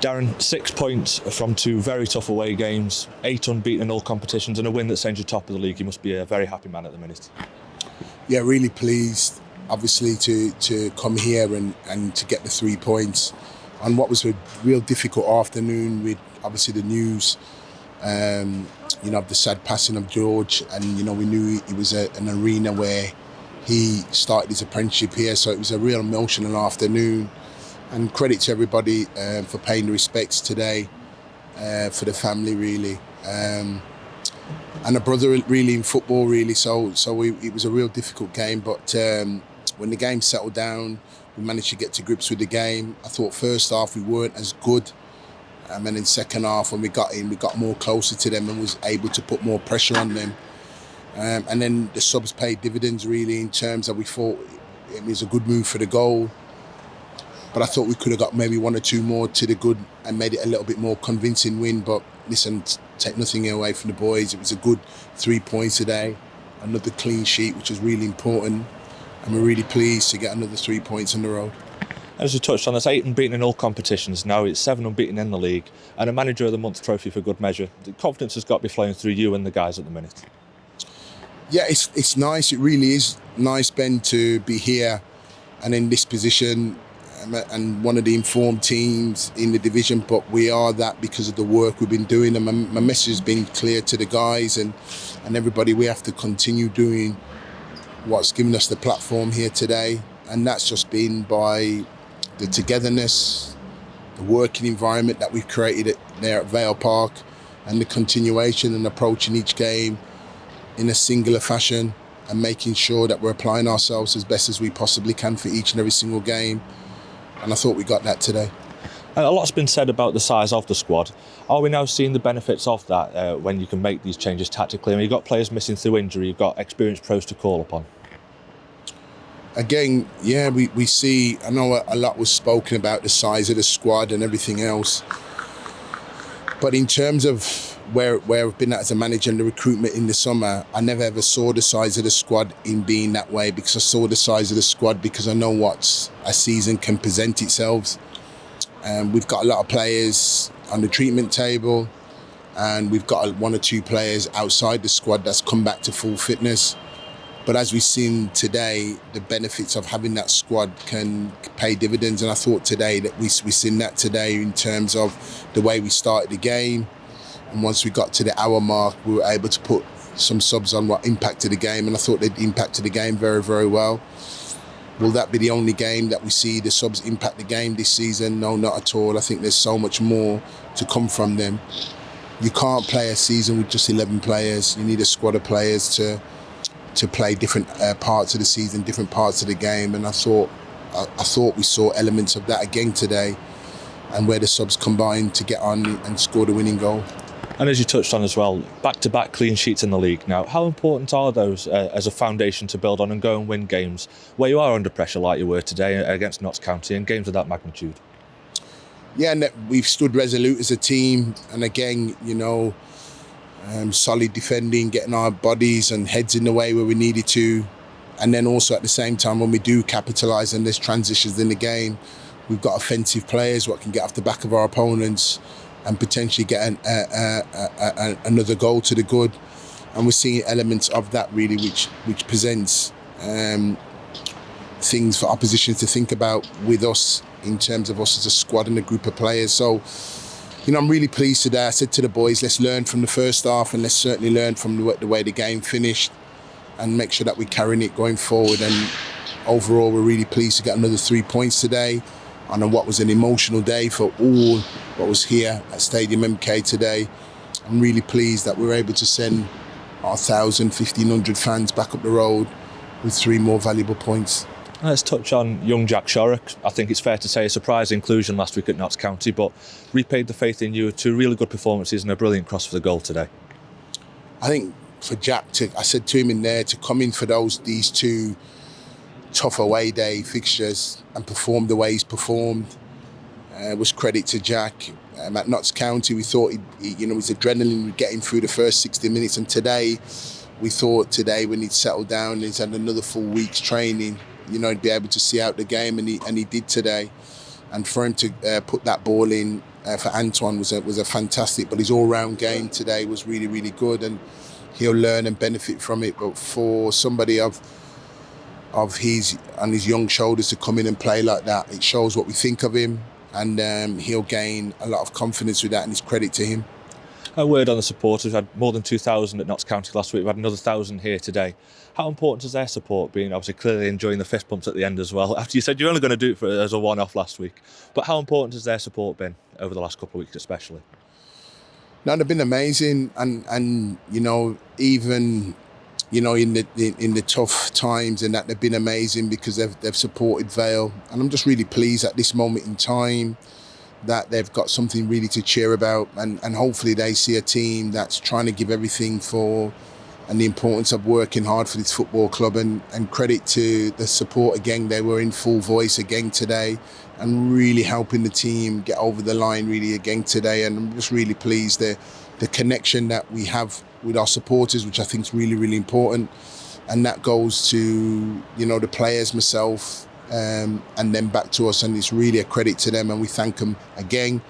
Darren, 6 points from 2 very tough away games, 8 unbeaten in all competitions, and a win that sends you top of the league. You must be a very happy man at the minute. Yeah, really pleased, obviously, to come here and to get the 3 points on what was a real difficult afternoon with obviously the news, of the sad passing of George, and we knew it was an arena where he started his apprenticeship here, so it was a real emotional afternoon. And credit to everybody for paying the respects today for the family, really, and a brother really in football, really. So it was a real difficult game, but when the game settled down, we managed to get to grips with the game. I thought first half we weren't as good, and then second half when we got in, we got more closer to them and was able to put more pressure on them. And then the subs paid dividends, really, in terms of we thought it was a good move for the goal. But I thought we could have got maybe 1 or 2 more to the good and made it a little bit more convincing win. But listen, take nothing away from the boys. It was a good 3 points today, another clean sheet, which was really important. And we're really pleased to get another 3 points on the road. As you touched on, it's 8 unbeaten in all competitions now. It's 7 unbeaten in the league, and a Manager of the Month trophy for good measure. The confidence has got to be flowing through you and the guys at the minute. Yeah, it's nice. It really is nice, Ben, to be here and in this position and one of the informed teams in the division. But we are that because of the work we've been doing. And my message has been clear to the guys and everybody. We have to continue doing what's given us the platform here today. And that's just been by the togetherness, the working environment that we've created there at Vale Park, and the continuation and approaching each game in a singular fashion and making sure that we're applying ourselves as best as we possibly can for each and every single game. And I thought we got that today. And a lot's been said about the size of the squad. Are we now seeing the benefits of that when you can make these changes tactically? I mean, you've got players missing through injury, you've got experienced pros to call upon. Again, yeah, we see, I know a lot was spoken about the size of the squad and everything else. But in terms of where I've been at as a manager and the recruitment in the summer, I never ever saw the size of the squad in being that way, because I saw the size of the squad because I know what a season can present itself. We've got a lot of players on the treatment table, and we've got 1 or 2 players outside the squad that's come back to full fitness. But as we've seen today, the benefits of having that squad can pay dividends. And I thought today that we've seen that today in terms of the way we started the game. And once we got to the hour mark, we were able to put some subs on what impacted the game. And I thought they'd impacted the game very, very well. Will that be the only game that we see the subs impact the game this season? No, not at all. I think there's so much more to come from them. You can't play a season with just 11 players. You need a squad of players to play different parts of the season, different parts of the game. And I thought we saw elements of that again today, and where the subs combined to get on and score the winning goal. And as you touched on as well, back-to-back clean sheets in the league now. How important are those as a foundation to build on and go and win games where you are under pressure like you were today against Notts County and games of that magnitude? Yeah, and we've stood resolute as a team. And again, solid defending, getting our bodies and heads in the way where we needed to. And then also at the same time, when we do capitalise and there's transitions in the game, we've got offensive players what can get off the back of our opponents and potentially get another goal to the good. And we're seeing elements of that really, which presents things for opposition to think about with us in terms of us as a squad and a group of players. So, I'm really pleased today. I said to the boys, let's learn from the first half, and let's certainly learn from the way the game finished and make sure that we're carrying it going forward. And overall, we're really pleased to get another 3 points today on what was an emotional day for all what was here at Stadium MK today. I'm really pleased that we were able to send our 1,000, 1,500 fans back up the road with 3 more valuable points. Let's touch on young Jack Shorrock. I think it's fair to say a surprise inclusion last week at Notts County, but repaid the faith in you with 2 really good performances and a brilliant cross for the goal today. I think for Jack, I said to him in there, to come in for these 2 tough away day fixtures and perform the way he's performed was credit to Jack. At Notts County, we thought his adrenaline would get him through the first 60 minutes, and today we thought when he'd settled down, he's had another full week's training, he'd be able to see out the game, and he did today. And for him to put that ball in for Antoine was a fantastic, but his all-round game today was really, really good, and he'll learn and benefit from it. But for somebody of his on his young shoulders to come in and play like that, it shows what we think of him, and he'll gain a lot of confidence with that, and it's credit to him. A word on the supporters. We had more than 2,000 at Notts County last week. We had another 1,000 here today. How important is their support, being obviously clearly enjoying the fist bumps at the end as well, after you said you're only going to do it as a one-off last week? But how important has their support been over the last couple of weeks especially? No, they've been amazing, and you know, even in the tough times and that, they've been amazing because they've supported Vale, and I'm just really pleased at this moment in time that they've got something really to cheer about, and hopefully they see a team that's trying to give everything for, and the importance of working hard for this football club, and credit to the support again. They were in full voice again today and really helping the team get over the line really again today, and I'm just really pleased the connection that we have with our supporters, which I think is really, really important, and that goes to the players, myself, and then back to us, and it's really a credit to them, and we thank them again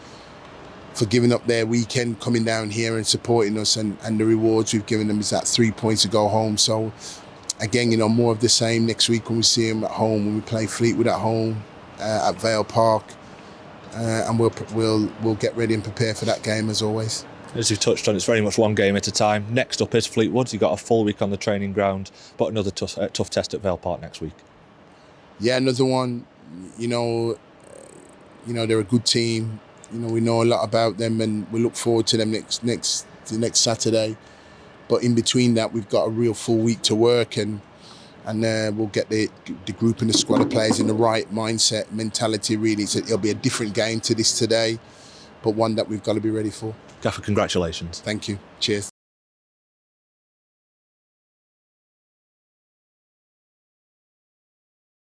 for giving up their weekend, coming down here and supporting us, and the rewards we've given them is that 3 points to go home. So again, more of the same next week when we see them at home, when we play Fleetwood at home at Vale Park, and we'll get ready and prepare for that game as always. As you've touched on, it's very much one game at a time. Next up is Fleetwood. You've got a full week on the training ground, but another tough test at Vale Park next week. Yeah, another one. They're a good team. We know a lot about them, and we look forward to them next Saturday. But in between that, we've got a real full week to work, and we'll get the group and the squad of players in the right mindset, mentality. Really, so it'll be a different game to this today, but one that we've got to be ready for. Gaffer, congratulations. Thank you. Cheers.